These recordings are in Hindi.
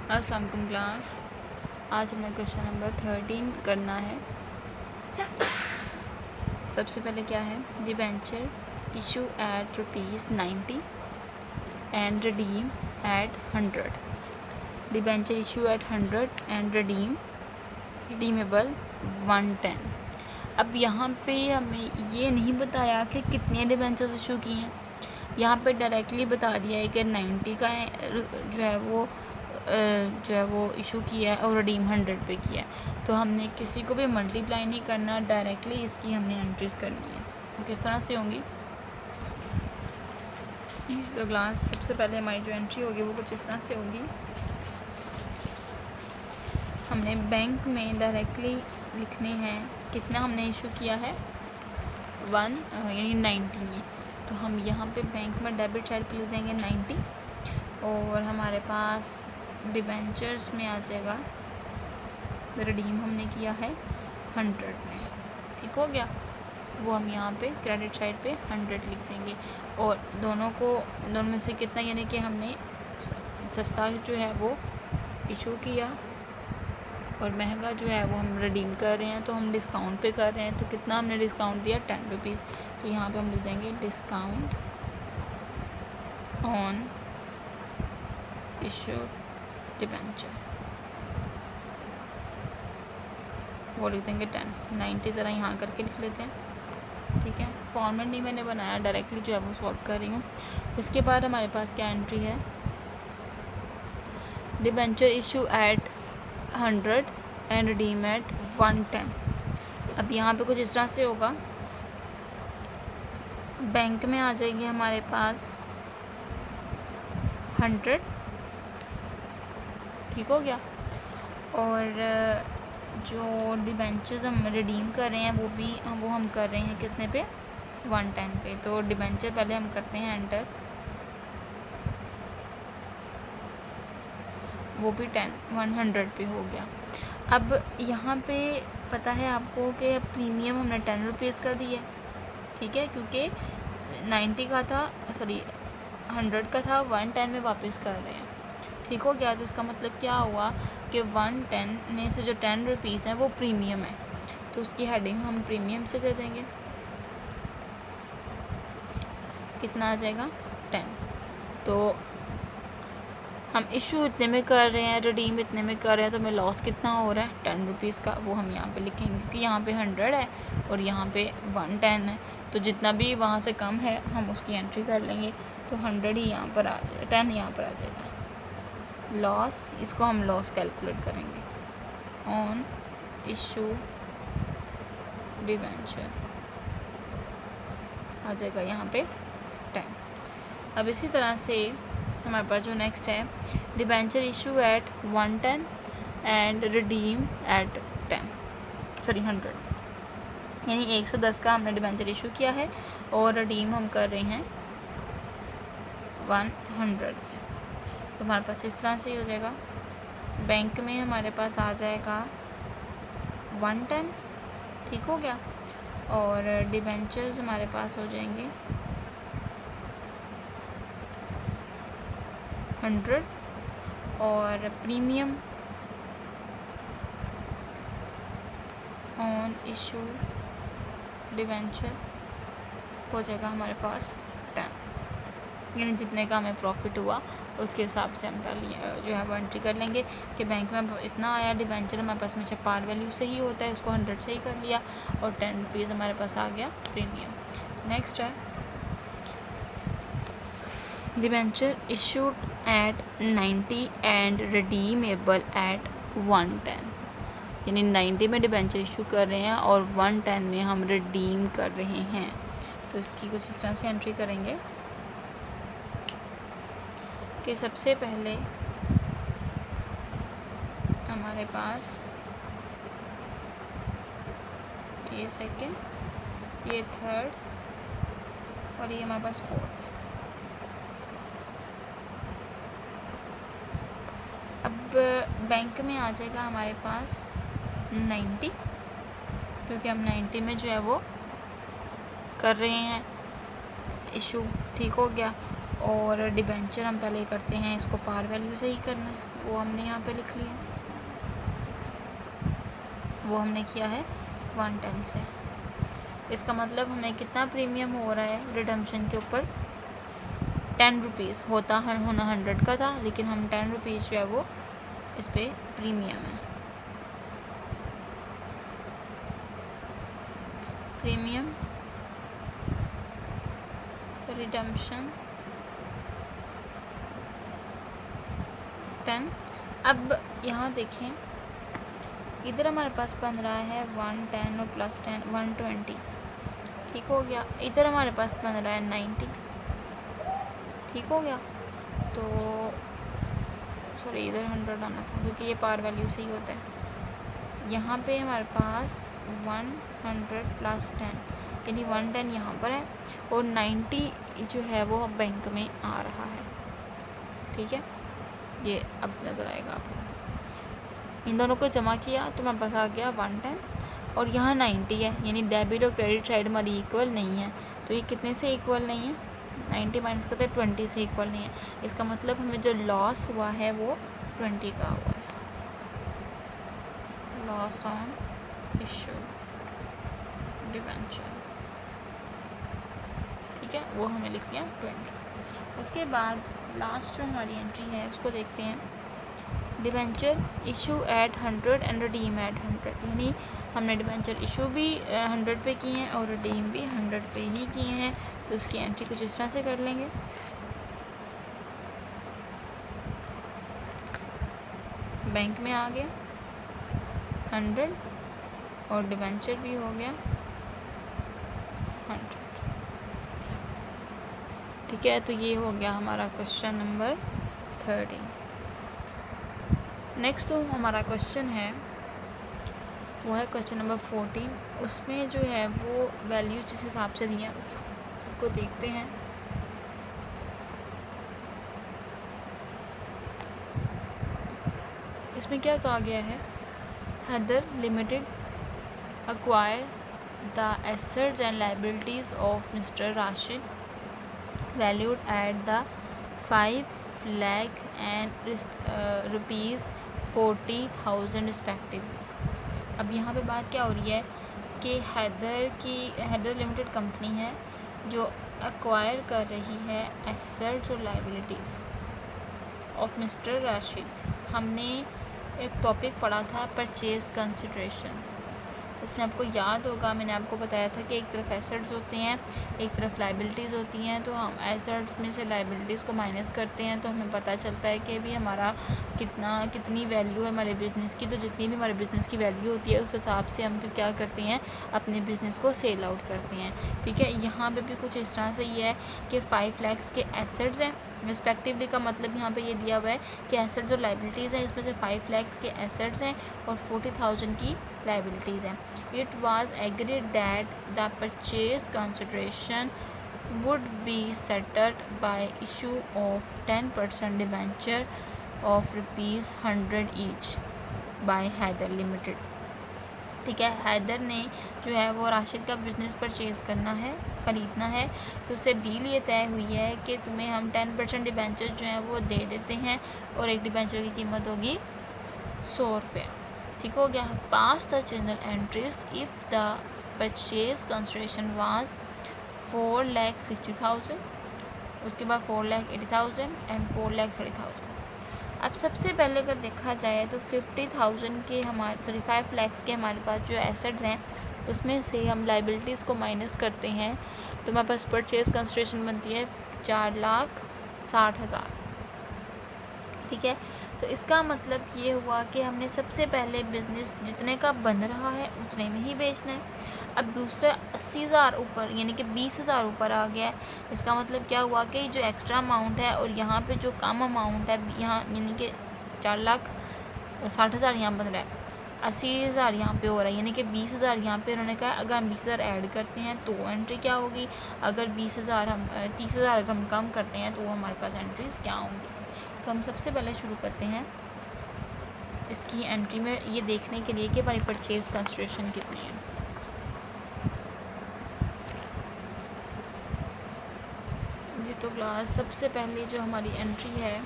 अस्सलाम वालेकुम क्लास। आज हमें क्वेश्चन नंबर 13 करना है। सबसे पहले क्या है, debenture issue at ₹90 and redeem at 100। Debenture issue at 100 and redeemable 110। अब यहाँ पे हमें ये नहीं बताया कि कितने डिबेंचर्स इशू किए हैं। यहाँ पे डायरेक्टली बता दिया है कि 90 का जो है वो इशू किया है और रिडीम 100 पे किया है। तो हमने किसी को भी मल्टीप्लाई नहीं करना, डायरेक्टली इसकी हमने एंट्रीज करनी है। तो किस तरह से होंगी तो क्लास, सबसे पहले हमारी जो एंट्री होगी वो कुछ इस तरह से होगी। हमने बैंक में डायरेक्टली लिखने हैं कितना हमने इशू किया है 1 यानी 90 में। तो हम यहाँ पे बैंक में डेबिट साइड पे लिख देंगे 90 और हमारे पास डिबेंचर्स में आ जाएगा रिडीम हमने किया है 100 में। ठीक हो गया, वो हम यहाँ पे क्रेडिट साइड पे 100 लिख देंगे। और दोनों में से कितना, यानी कि हमने सस्ता जो है वो इशू किया और महंगा जो है वो हम रिडीम कर रहे हैं, तो हम डिस्काउंट पे कर रहे हैं। तो कितना हमने डिस्काउंट दिया 10 रुपीज़। तो यहाँ पे हम लिख देंगे डिस्काउंट ऑन इशू डिबेंचर, वो लिख देंगे 10। 90 ज़रा यहाँ करके लिख लेते हैं। ठीक है, फॉर्मेट नहीं मैंने बनाया, डायरेक्टली जो है वो सॉल्व कर रही हूँ। उसके बाद हमारे पास क्या एंट्री है, debenture issue at 100 and redeem at 110। अब यहाँ पे कुछ इस तरह से होगा, बैंक में आ जाएगी हमारे पास 100। ठीक हो गया, और जो डिबेंचर्स हम रिडीम कर रहे हैं वो हम कर रहे हैं कितने पे 110 पे। तो डिबेंचर पहले हम करते हैं एंटर, वो भी 100 पे हो गया। अब यहाँ पे पता है आपको कि प्रीमियम हमने 10 रुपीज़ का दिया। ठीक है, क्योंकि 90 का था, सॉरी 100 का था, 110 में वापस कर रहे हैं। ठीक हो गया, तो इसका मतलब क्या हुआ कि 110 में से जो 10 रुपीज़ हैं वो प्रीमियम है, तो उसकी हेडिंग हम प्रीमियम से कर देंगे। कितना आ जाएगा 10। तो हम इशू इतने में कर रहे हैं, रिडीम इतने में कर रहे हैं, तो हमें लॉस कितना हो रहा है 10 रुपीज़ का, वो हम यहाँ पे लिखेंगे क्योंकि यहाँ पे 100 है और यहाँ पे 110 है। तो जितना भी वहाँ से कम है हम उसकी एंट्री कर लेंगे। तो 100 ही यहाँ पर आ जाएगा, 10 यहाँ पर आ जाएगा। लॉस, इसको हम लॉस कैलकुलेट करेंगे ऑन इशू डिबेंचर, आ जाएगा यहाँ पे 10। अब इसी तरह से हमारे पास जो नेक्स्ट है, debenture issue at 110 and redeem at 100, यानी 110 का हमने डिबेंचर इशू किया है और रिडीम हम कर रहे हैं 100। तो हमारे पास इस तरह से ही हो जाएगा। बैंक में हमारे पास आ जाएगा 110। ठीक हो गया, और डिबेंचर्स हमारे पास हो जाएंगे 100 और प्रीमियम ऑन इशू डिबेंचर हो जाएगा हमारे पास 10। यानी जितने का हमें प्रॉफिट हुआ उसके हिसाब से हम पहले जो है वो एंट्री कर लेंगे कि बैंक में इतना आया, डिबेंचर हमारे पास में पार वैल्यू से ही होता है, उसको 100 से ही कर लिया और 10 रुपीज़ हमारे पास आ गया प्रीमियम। नेक्स्ट है debenture issued at 90 and redeemable eight 110, यानी 90 में डिबेंचर इशू कर रहे हैं और 110 में हम रिडीम कर रहे हैं। तो इसकी कुछ इस तरह से एंट्री करेंगे कि सबसे पहले हमारे पास ये सेकंड, ये थर्ड और ये हमारे पास फोर्थ। अब बैंक में आ जाएगा हमारे पास 90, क्योंकि हम 90 में जो है वो कर रहे हैं इशू। ठीक हो गया, और डिबेंचर हम पहले करते हैं, इसको पार वैल्यू से ही करना है, वो हमने यहाँ पे लिख लिया, वो हमने किया है 110 से। इसका मतलब हमें कितना प्रीमियम हो रहा है रिडम्पशन के ऊपर, 10 रुपीज़ होना 100 का था, लेकिन हम 10 रुपीज़ जो है वो इस पर प्रीमियम है। Premium redemption 10। अब यहाँ देखें, इधर हमारे पास बन रहा है 110 और प्लस 10 120, ठीक हो गया। इधर हमारे पास बन रहा है 90, ठीक हो गया। तो सॉरी, इधर 100 आना था क्योंकि ये पार वैल्यू से ही होता है। यहाँ पे हमारे पास 100 प्लस 10 यानी 110 यहाँ पर है, और 90 जो है वो बैंक में आ रहा है, ठीक है। ये अब नज़र आएगा आपको। इन दोनों को जमा किया तो हमारे पास आ गया 110, और यहाँ 90 है, यानी डेबिट और क्रेडिट साइड हमारी इक्वल नहीं है। तो ये कितने से इक्वल नहीं है, 90 माइनस करते 20 से इक्वल नहीं है। इसका मतलब हमें जो लॉस हुआ है वो 20 का हुआ है, लॉस ऑन इशू डिबेंचर, ठीक है, वो हमने लिख लिया 20। उसके बाद लास्ट जो हमारी एंट्री है उसको देखते हैं, debenture issue at 100 and redeem at 100, यानी हमने डिबेंचर इशू भी 100 पे किए हैं और रिडीम भी 100 पे ही किए हैं। तो उसकी एंट्री कुछ इस तरह से कर लेंगे, बैंक में आ गया 100 और डिबेंचर भी हो गया 100, ठीक है। तो ये हो गया हमारा क्वेश्चन नंबर 13। नेक्स्ट जो हमारा क्वेश्चन है वो है क्वेश्चन नंबर 14। उसमें जो है वो वैल्यू जिस हिसाब से दी है उसको देखते हैं। इसमें क्या कहा गया है, Haider limited acquire the assets and liabilities of Mr. Rashid valued at the 5 lakh and rupees 40,000 respectively। अब यहाँ पे बात क्या हो रही है कि हैदर लिमिटेड कंपनी है जो एक्वायर कर रही है एसेट्स और लाइबिलिटीज़ ऑफ मिस्टर राशिद। हमने एक टॉपिक पढ़ा था परचेज कंसिडरेशन, उसमें आपको याद होगा मैंने आपको बताया था कि एक तरफ एसेट्स होते हैं, एक तरफ लाइबिलिटीज़ होती हैं। तो हम एसेट्स में से लाइबिलिटीज़ को माइनस करते हैं तो हमें पता चलता है कि भी हमारा कितनी वैल्यू है हमारे बिज़नेस की। तो जितनी भी हमारे बिज़नेस की वैल्यू होती है उस हिसाब से हम फिर क्या करते हैं, अपने बिज़नेस को सेल आउट करते हैं, ठीक है। यहाँ पे भी कुछ इस तरह से ये है कि 5 लाख के एसेट्स हैं रिस्पेक्टिवली, का मतलब यहाँ पे ये दिया हुआ है कि एसेट्स और लाइबिलिटीज़ हैं, इसमें से 5 लाख के एसेट्स हैं और 40,000 की लाइबिलिटीज़ हैं। It was agreed that the purchase consideration would be settled by issue of 10% debenture of ₹100 each by Haider limited, ठीक है। हैदर ने जो है वो राशिद का बिज़नेस परचेज़ करना है, ख़रीदना है, तो उससे डील ये तय हुई है कि तुम्हें हम 10% डिबेंचर जो है वो दे देते हैं और एक डिबेंचर की कीमत होगी 100 रुपये, ठीक हो गया। Pass the general entries if the purchase consideration was 4,60,000, उसके बाद 4,80,000 एंड 4,30,000। अब सबसे पहले अगर देखा जाए तो 50,000 के हमारे 5 लाख के हमारे पास जो एसेट्स हैं उसमें से हम लाइबिलिटीज़ को माइनस करते हैं तो हमारे पास परचेज कंसिडरेशन बनती है 4,60,000, ठीक है। तो इसका मतलब ये हुआ कि हमने सबसे पहले बिज़नेस जितने का बन रहा है उतने में ही बेचना है। अब दूसरा 80,000 ऊपर यानी कि 20,000 ऊपर आ गया है, इसका मतलब क्या हुआ कि जो एक्स्ट्रा अमाउंट है और यहाँ पे जो कम अमाउंट है यहाँ यानी कि 4,60,000 यहाँ बन रहा है, 80,000 यहाँ पे हो रहा है, यानी कि 20,000 यहाँ पे उन्होंने कहा अगर हम 20,000 ऐड करते हैं तो एंट्री क्या होगी, अगर 20,000 हम 30,000 अगर हम कम करते हैं तो हमारे पास एंट्रीज क्या होंगी। तो हम सबसे पहले शुरू करते हैं इसकी एंट्री में ये देखने के लिए कि हमारी परचेज कंसिडरेशन कितनी है। जी तो क्लास सबसे पहले जो हमारी एंट्री है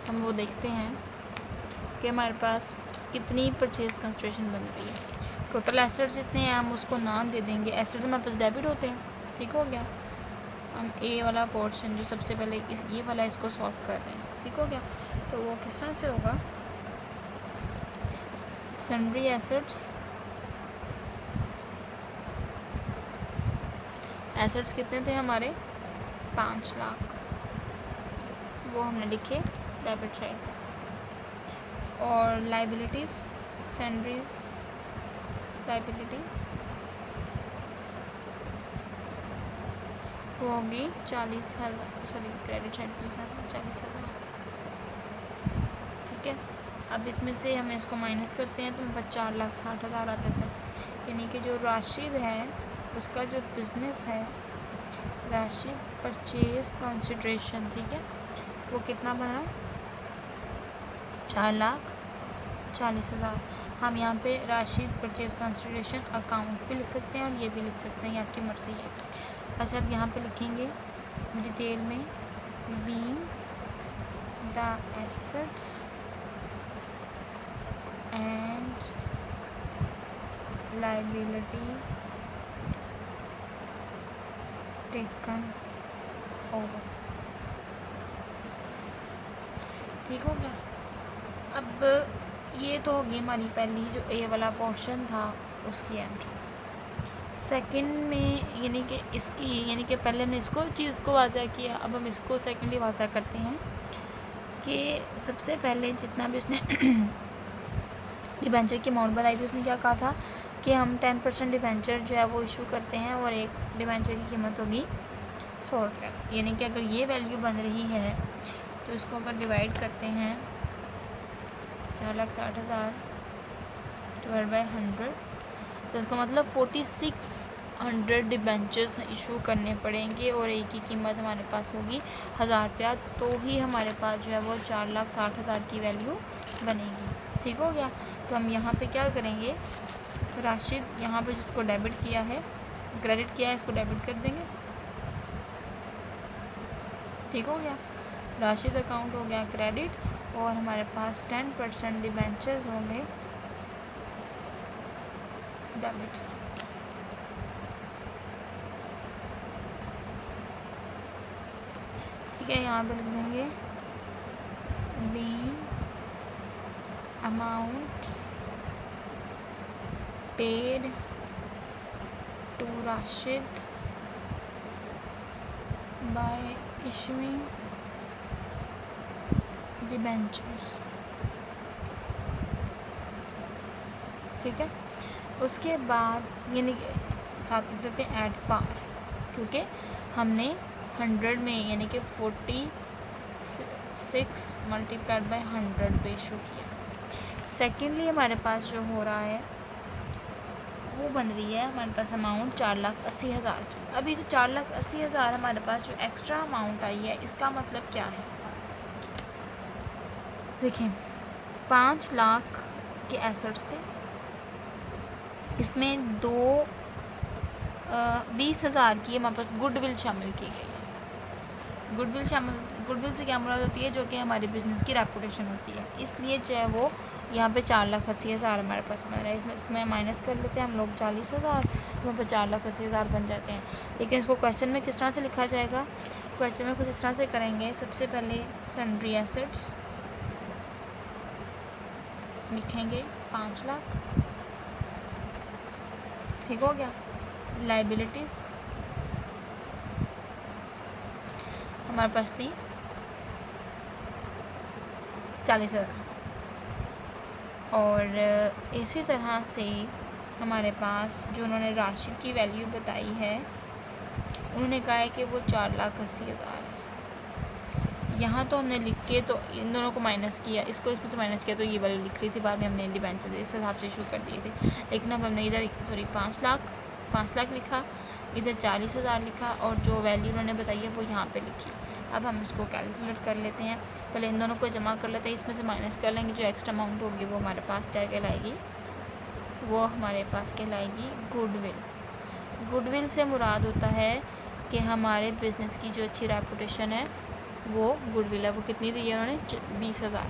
हम वो देखते हैं कि हमारे पास कितनी परचेज कंसिडरेशन बन रही है। टोटल एसेट्स जितने हैं हम उसको नाम दे देंगे। एसेट्स हमारे पास डेबिट होते हैं, ठीक हो गया। हम ए वाला पोर्शन जो सबसे पहले ये वाला इसको सॉल्व कर रहे हैं, ठीक हो गया। तो वो किस तरह से होगा, सन्ड्री एसेट्स कितने थे हमारे 5 लाख, वो हमने लिखे डेबिट साइड। और लाइबिलिटीज़, सन्ड्रीज लाइबिलिटी वो होगी 40,000, सॉरी क्रेडिट साइड पे 40,000, ठीक है। अब इसमें से हम इसको माइनस करते हैं तो हमारे पास 4,60,000 आते थे। यानी कि जो राशिद है उसका जो बिज़नेस है, राशिद परचेज कंसिडरेशन, ठीक है, वो कितना बना 4,40,000। हम यहाँ पे राशिद परचेज कंसिडरेशन अकाउंट भी लिख सकते हैं और ये भी लिख सकते हैं, ये आपकी मर्ज़ी है। अच्छा अब यहाँ पे लिखेंगे डिटेल में being the assets and liabilities taken over, ठीक हो गया। अब ये तो होगी हमारी पहली जो ए वाला पोर्शन था उसकी एंट्री। सेकंड में यानी कि इसकी, यानी कि पहले हमने इसको चीज़ को वाज़ा किया, अब हम इसको सेकेंडली वाज़ा करते हैं कि सबसे पहले जितना भी उसने डिबेंचर की अमाउंट बताई थी उसने क्या कहा था कि हम 10% डिबेंचर जो है वो इशू करते हैं और एक डिबेंचर की कीमत होगी 100 रुपये। यानी कि अगर ये वैल्यू बन रही है तो इसको अगर डिवाइड करते हैं 4,60,000 डिवाइड बाई 100, तो इसका मतलब 4600 डिबेंचर्स इशू करने पड़ेंगे और एक की कीमत हमारे पास होगी 1000 रुपया, तो ही हमारे पास जो है वो 4,60,000 की वैल्यू बनेगी, ठीक हो गया। तो हम यहाँ पे क्या करेंगे, राशिद यहाँ पे जिसको डेबिट किया है, क्रेडिट किया है, इसको डेबिट कर देंगे, ठीक हो गया। राशिद अकाउंट हो गया क्रेडिट और हमारे पास 10% डिबेंचर्स होंगे डेबिट। ठीक है, यहाँ पे लिख देंगे B amount paid to Rashid by issuing debentures, ठीक है। उसके बाद यानी कि साथ लिख देते हैं एट पार, क्योंकि हमने 100 में यानी कि 46 मल्टीप्लाइड बाई 100 पे इशू किया। सेकेंडली हमारे पास जो हो रहा है वो बन रही है हमारे पास अमाउंट 4,80,000 की। अभी जो 4,80,000 हमारे पास जो एक्स्ट्रा अमाउंट आई है इसका मतलब क्या है, देखिए 5 लाख के एसेट्स थे, इसमें 20,000 की हमारे पास गुडविल शामिल की गई है। गुडविल से क्या मुराद होती है, जो कि हमारी बिज़नेस की रेपुटेशन होती है, इसलिए चाहे वो यहाँ पे 4,80,000 हमारे पास में रहा है, इसमें माइनस कर लेते हैं हम लोग 40,000, तो वहाँ पर 4,80,000 बन जाते हैं। लेकिन इसको क्वेश्चन में किस तरह से लिखा जाएगा, क्वेश्चन में कुछ इस तरह से करेंगे, सबसे पहले सन्ड्री एसेट्स लिखेंगे 5 लाख, ठीक हो गया। लाइबिलिटीज़ हमारे पास थी 40,000 और इसी तरह से हमारे पास जो उन्होंने राशिद की वैल्यू बताई है उन्होंने कहा है कि वो 4,80,000 है। यहाँ तो हमने लिख के तो इन दोनों को माइनस किया, इसको इसमें से माइनस किया तो ये वाली लिख रही थी, बाद में हमने डिबेंचर इस हिसाब से इशू कर दिए थे। लेकिन अब हमने इधर 5 लाख लिखा, इधर 40,000 लिखा और जो वैल्यू उन्होंने बताई है वो यहाँ पे लिखी। अब हम इसको कैलकुलेट कर लेते हैं, पहले इन दोनों को जमा कर लेते हैं, इसमें से माइनस कर लेंगे, जो एक्स्ट्रा अमाउंट होगी वो हमारे पास क्या कहलाएगी, वो हमारे पास कहलाएगी गुडविल। गुडविल से मुराद होता है कि हमारे बिज़नेस की जो अच्छी रेपुटेशन है वो गुडविल है, वो कितनी दी है उन्होंने 20,000,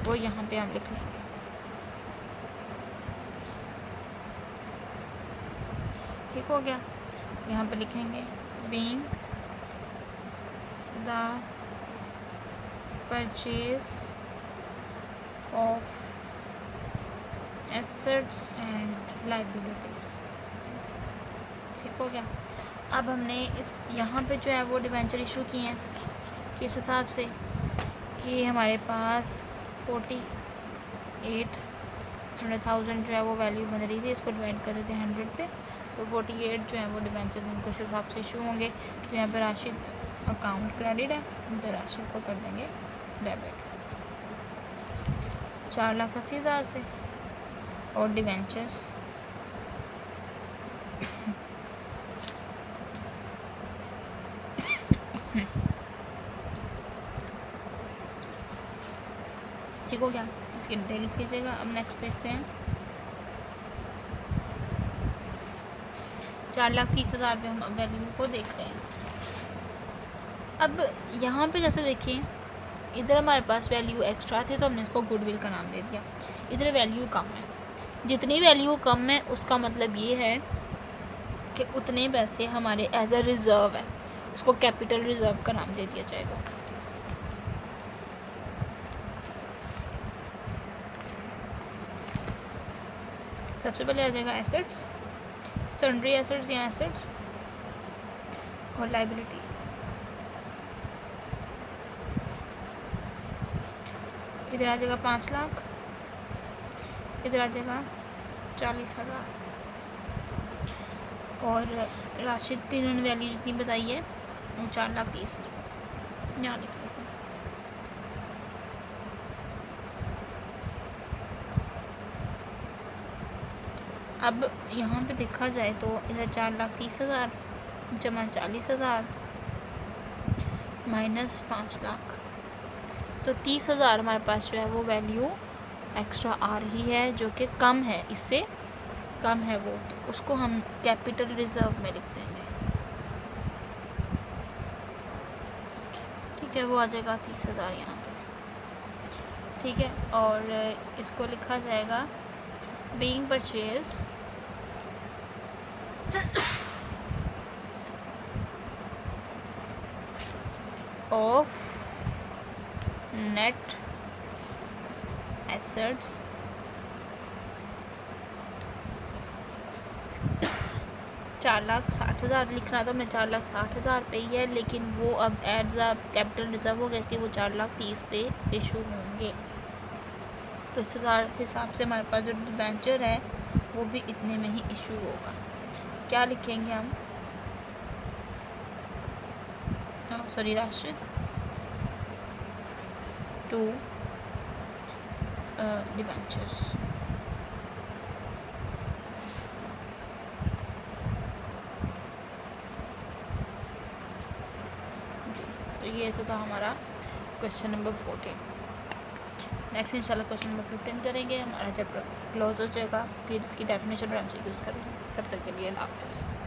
वो यहाँ पे हम लिख लेंगे। ठीक हो गया। यहाँ पे लिखेंगे being the purchase of assets and liabilities. ठीक हो गया। अब हमने इस यहाँ पे जो है वो डिबेंचर इशू किए हैं किस हिसाब से कि हमारे पास 48,100,000 जो है वो वैल्यू बन रही थी, इसको डिवाइड कर देते हैं 100 पे, तो 48 जो है वो डिबेंचर इनको इस हिसाब से इशू होंगे। तो यहाँ पे राशिद अकाउंट क्रेडिट है, तो राशिद को कर देंगे डेबिट 4,80,000 से, और डिबेंचर्स ठीक हो गया। इसकी डिटेल लिख लीजिएगा। अब नेक्स्ट देखते हैं 4,30,000 पे हम अब वैल्यू को देखते हैं। अब यहाँ पे जैसे देखिए इधर हमारे पास वैल्यू एक्स्ट्रा थी तो हमने इसको गुडविल का नाम दे दिया। इधर वैल्यू कम है, जितनी वैल्यू कम है उसका मतलब ये है कि उतने पैसे हमारे एज अ रिज़र्व है, उसको कैपिटल रिज़र्व का नाम दे दिया जाएगा। सबसे पहले आ जाएगा एसेट्स, सन्ड्री एसेट्स या एसेट्स, और लाइबिलिटी। इधर आ जाएगा 5 लाख, इधर आ जाएगा 40,000, और राशिद की इन्होंने वैल्यू जितनी बताई है वो 4,30,000 यहाँ लिख लेते हैं। अब यहाँ पे देखा जाए तो इधर 4,30,000 जमा 40,000 माइनस 5 लाख, तो 30,000 हमारे पास जो है वो वैल्यू एक्स्ट्रा आ रही है जो कि कम है, इससे कम है वो, तो उसको हम कैपिटल रिजर्व में लिख देंगे। ठीक है, वो आ जाएगा 30,000 यहाँ पे। ठीक है, और इसको लिखा जाएगा being purchase of net assets $4,60,000 लिखना तो हमने 4,60,000 पे ही है, लेकिन वो अब एट द कैपिटल रिजर्व हो गई थी, वो 4,30,000 पे इशू होंगे। तो इस हिसाब से हमारे पास जो डिबेंचर है वो भी इतने में ही इशू होगा। क्या लिखेंगे हम, सॉरी राशिद टू डिबेंचर्स। तो ये तो था हमारा क्वेश्चन नंबर 14। नेक्स्ट इंशाल्लाह क्वेश्चन नंबर 15 करेंगे, हमारा चैप्टर क्लोज हो जाएगा, फिर इसकी डेफिनेशन और एमसीक्यूज करेंगे। तब तक के लिए अल्लाह हाफ़िज़।